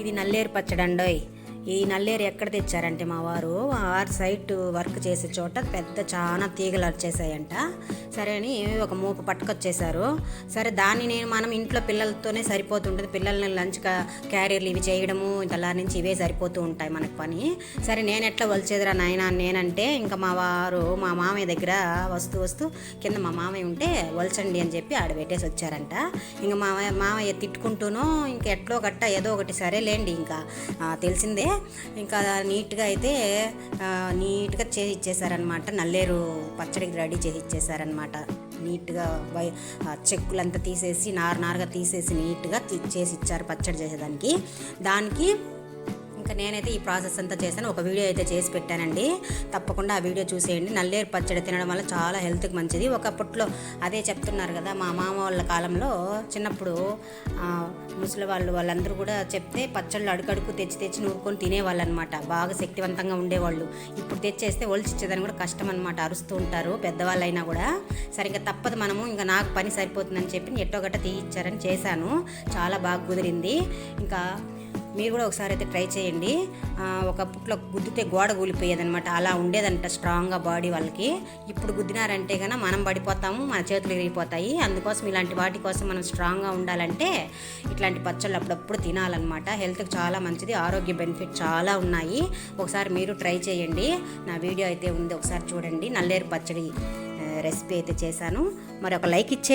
ఇది నల్లేరు పచ్చడండోయ్. ఈ నల్లేరు ఎక్కడ తెచ్చారంటే మా వారు సైట్ వర్క్ చేసే చోట పెద్ద చాలా తీగలు వచ్చేసాయంట. సరే అని ఒక మూపు పట్టుకొచ్చేసారు. సరే దాన్ని మనం ఇంట్లో పిల్లలతోనే సరిపోతుంటుంది. పిల్లల్ని లంచ్ క్యారియర్లు ఇవి చేయడము ఇలా నుంచి ఇవే సరిపోతూ ఉంటాయి మనకు పని. సరే నేను ఎట్లా వలిచేదిరా నాయన నేనంటే ఇంకా మా మామయ్య దగ్గర వస్తూ కింద మా మామయ్య ఉంటే వలచండి అని చెప్పి ఆడ పెట్టేసి వచ్చారంట. ఇంకా మామయ్య తిట్టుకుంటూనో ఇంకా ఎట్లో గట్ట ఏదో ఒకటి సరేలేండి ఇంకా తెలిసిందే. ఇంకా నీట్గా చేసి ఇచ్చేసారనమాట. నల్లేరు పచ్చడికి రెడీ చేసి ఇచ్చేసారనమాట. నీట్గా చెక్కులంతా తీసేసి నారుగా తీసేసి నీట్గా చేసి ఇచ్చారు పచ్చడి చేసేదానికి. దానికి ఇంకా నేనైతే ఈ ప్రాసెస్ అంతా చేశాను. ఒక వీడియో అయితే చేసి పెట్టానండి, తప్పకుండా ఆ వీడియో చూసేయండి. నల్లేరు పచ్చడి తినడం వల్ల చాలా హెల్త్కి మంచిది. ఒకప్పట్లో అదే చెప్తున్నారు కదా, మా మామ వాళ్ళ కాలంలో చిన్నప్పుడు ముసలి వాళ్ళందరూ కూడా చెప్తే పచ్చళ్ళు అడుగడుకు తెచ్చి నూరుకొని తినేవాళ్ళు అనమాట. బాగా శక్తివంతంగా ఉండేవాళ్ళు. ఇప్పుడు తెచ్చేస్తే ఒలిచిచ్చేదాన్ని కూడా కష్టం అనమాట, అరుస్తూ ఉంటారు పెద్దవాళ్ళైనా కూడా. సరిగ్గా తప్పదు, మనము ఇంకా నాకు పని సరిపోతుందని చెప్పి ఎట్టో గట్ట తీయిచ్చారని చేశాను. చాలా బాగా కుదిరింది. ఇంకా మీరు కూడా ఒకసారి అయితే ట్రై చేయండి. ఒకప్పట్లో గుద్దితే గోడ కూలిపోయేదనమాట, అలా ఉండేదంట స్ట్రాంగ్గా బాడీ వాళ్ళకి. ఇప్పుడు గుద్దినారంటే కన్నా మనం పడిపోతాము, మన చేతులు విరిగిపోతాయి. అందుకోసం ఇలాంటి వాటి కోసం మనం స్ట్రాంగ్గా ఉండాలంటే ఇట్లాంటి పచ్చళ్ళు అప్పుడప్పుడు తినాలన్నమాట. హెల్త్కి చాలా మంచిది, ఆరోగ్య బెనిఫిట్ చాలా ఉన్నాయి. ఒకసారి మీరు ట్రై చేయండి. నా వీడియో అయితే ఉంది, ఒకసారి చూడండి. నల్లేరు పచ్చడి రెసిపీ అయితే చేశాను. మరి ఒక లైక్ ఇచ్చే